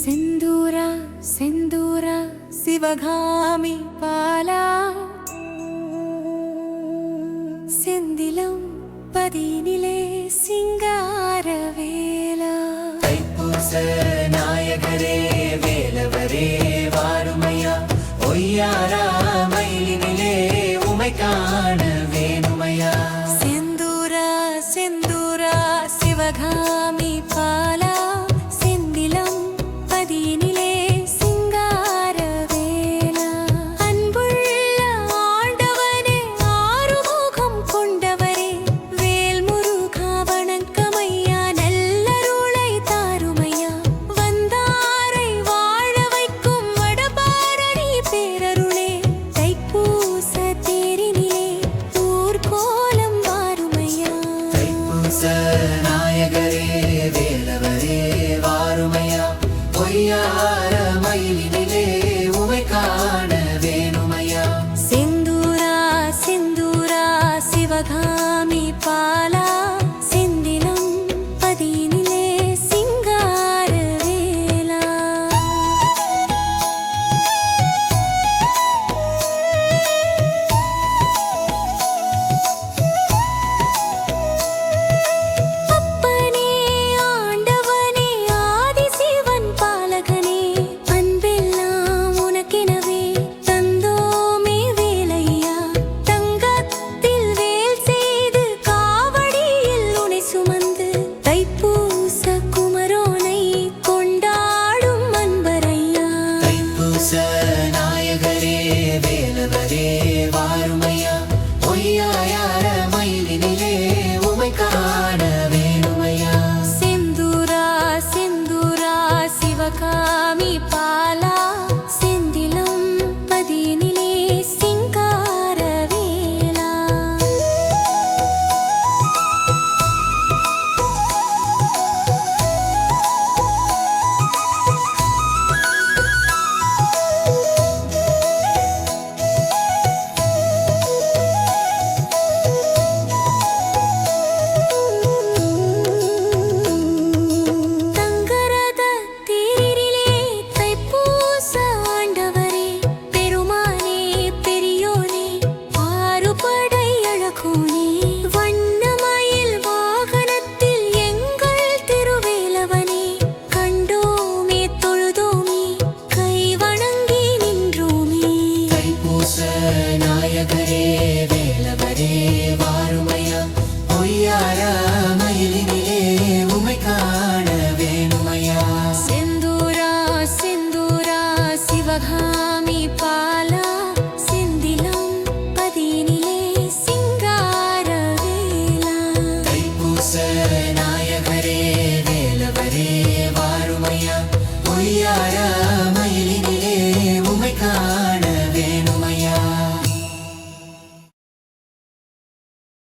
செந்தூரா செந்தூரா சிவகாமி பாலா செந்திலம் பதினிலே சிங்காரவேலா தைப்பூச நாயகரே வேலவரே வாருமையா ஒய்யாரா மயிலினிலே உமை காண வேணுமையா செந்தூரா செந்தூரா சிவகாமி பாலா செந்திலம் பதினிலே சிங்காரவேலா அன்புள்ள ஆண்டவனே ஆறுமுகம் கொண்டவரே வேல்முருகா வணக்கமையா நல்லருளை தாருமையா வந்தாரை வாழ வைக்கும் வடபாரணி பேரருளே தைப்பூச தேரினிலே ஊர்கோலம் வாருமையா தைப்பூச நாயகரே வேலவரே வாருமையா ஒய்யார மயிலினிலே